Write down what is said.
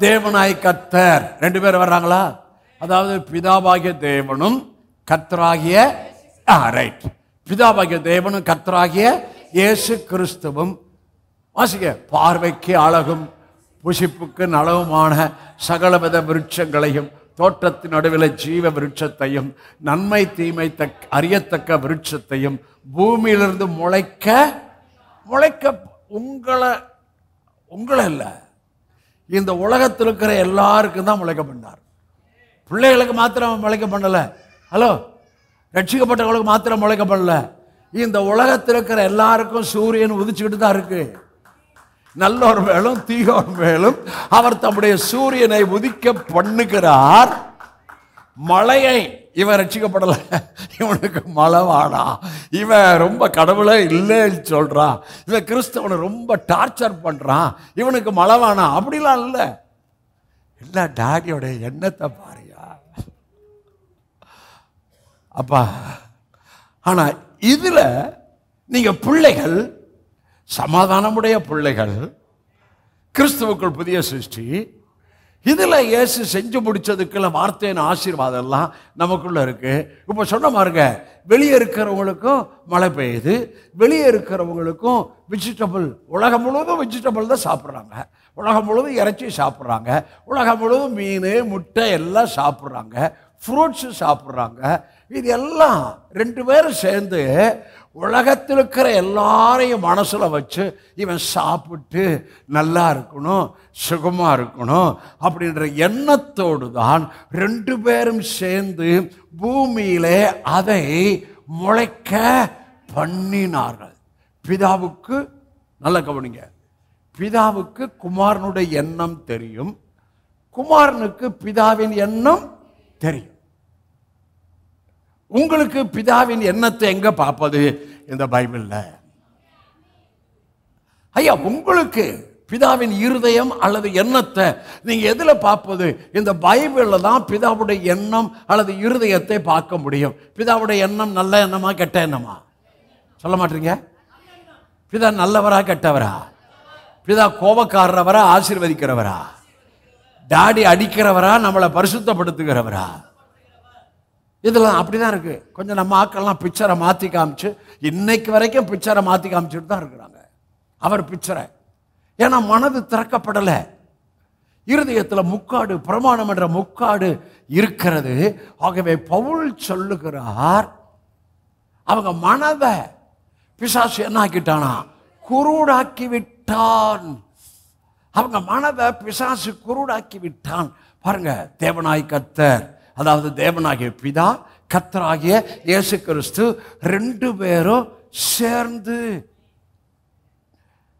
தேவனாய் கர்த்தர். 2 பேர் வர்றாங்களா? அதாவது பிதாவாகிய தேவனும் கர்த்தராகிய ரைட், பிதாவாகிய தேவனும் கர்த்தராகிய இயேசு கிறிஸ்துவும். வாசிக்க. பார்வைக்கு அழகும் புசிப்புக்கு நலவுமான சகலவித விருட்சங்களையும் தோட்டத்தின் நடுவில் ஜீவ விருட்சத்தையும் நன்மை தீமை அறியத்தக்க விருட்சத்தையும் பூமியிலிருந்து முளைக்க உங்களை இல்ல, இந்த உலகத்தில் இருக்கிற எல்லாருக்கும் தான் முளைக்க பண்ணார். பிள்ளைகளுக்கு மாத்திரம் முளைக்க பண்ணல. ஹலோ, ரட்சிக்கப்பட்டவங்களுக்கு மாத்திரம் முளைக்க பண்ணல. இந்த உலகத்தில் இருக்கிற எல்லாருக்கும் சூரியன் உதிச்சுக்கிட்டு தான் இருக்கு. நல்லோர் மேலும் தீயோர் மேலும் அவர் தம்முடைய சூரியனை உதிக்க பண்ணுகிறார். மழையை இவன் ரட்சிக்கப்படல, இவனுக்கு மழை வாடா, இவன் ரொம்ப கடவுளே இல்லைன்னு சொல்றான், இவன் கிறிஸ்தவனை ரொம்ப டார்ச்சர் பண்றான், இவனுக்கு மழை வானா, அப்படிலாம் இல்லை. எல்லா டாடியோட எண்ணத்தை பாருயா அப்பா. ஆனா இதுல நீங்க பிள்ளைகள், சமாதானமுடைய பிள்ளைகள், கிறிஸ்துவுக்குள் புதிய சிருஷ்டி. இதுல இயேசு செஞ்சு முடிச்சதுக்குள்ள வார்த்தையின் ஆசீர்வாதம் எல்லாம் நமக்குள்ள இருக்கு. இப்ப சொன்ன பாருங்க, வெளியே இருக்கிறவங்களுக்கும் மழை பெய்யுது, வெளியே இருக்கிறவங்களுக்கும் வெஜிடபிள், உலகம் முழுவதும் வெஜிடபிள் தான் சாப்பிட்றாங்க, உலகம் முழுவதும் இறைச்சி சாப்பிட்றாங்க, உலகம் முழுவதும் மீன் முட்டை எல்லாம் சாப்பிட்றாங்க, ஃப்ரூட்ஸு சாப்பிட்றாங்க. இது எல்லாம் 2 பேரும் சேர்ந்து உலகத்தில் இருக்கிற எல்லாரையும் மனசுல வச்சு இவன் சாப்பிட்டு நல்லா இருக்கணும், சுகமா இருக்கணும் அப்படின்ற எண்ணத்தோடு தான் 2 பேரும் சேர்ந்து பூமியிலே அதை முளைக்க பண்ணினார்கள். பிதாவுக்கு, நல்ல கவனிங்க, பிதாவுக்கு குமாரனுடைய எண்ணம் தெரியும், குமாரனுக்கு பிதாவின் எண்ணம் தெரியும். உங்களுக்கு பிதாவின் எண்ணத்தை எங்க பார்ப்பது? இந்த பைபிள்ல. ஐயா, உங்களுக்கு பிதாவின் இருதயம் அல்லது எண்ணத்தை நீங்க எதுல பார்ப்பது? இந்த பைபிள்ல தான் பிதாவுடைய எண்ணம் அல்லது இருதயத்தை பார்க்க முடியும். பிதாவுடைய எண்ணம் நல்ல எண்ணமா கெட்ட எண்ணமா? சொல்ல மாட்டீங்க. பிதா நல்லவரா கெட்டவரா? பிதா கோபக்காரவரா ஆசீர்வதிக்கிறவரா? டாடி அடிக்கிறவரா நம்மளை பரிசுத்தப்படுத்துகிறவரா? இதெல்லாம் அப்படிதான் இருக்கு. கொஞ்சம் நம்ம ஆக்கள்லாம் பிக்சரை மாற்றி காமிச்சு, இன்னைக்கு வரைக்கும் பிக்சரை மாற்றி காமிச்சுட்டு தான் இருக்கிறாங்க. அவர் பிக்சரை, ஏன்னா மனது திறக்கப்படலை. இருதயத்தில் முக்காடு, பிரமாணம் என்ற முக்காடு இருக்கிறது. ஆகவே பவுல் சொல்லுகிறார், அவங்க மனதை பிசாசு என்ன ஆக்கிட்டானா? குருடாக்கி விட்டான். அவங்க மனதை பிசாசு குருடாக்கி விட்டான். பாருங்க, தேவனாய் கர்த்தர், அதாவது தேவனாகிய பிதா, கர்த்தராகிய இயேசு கிறிஸ்து 2 பேரும் சேர்ந்து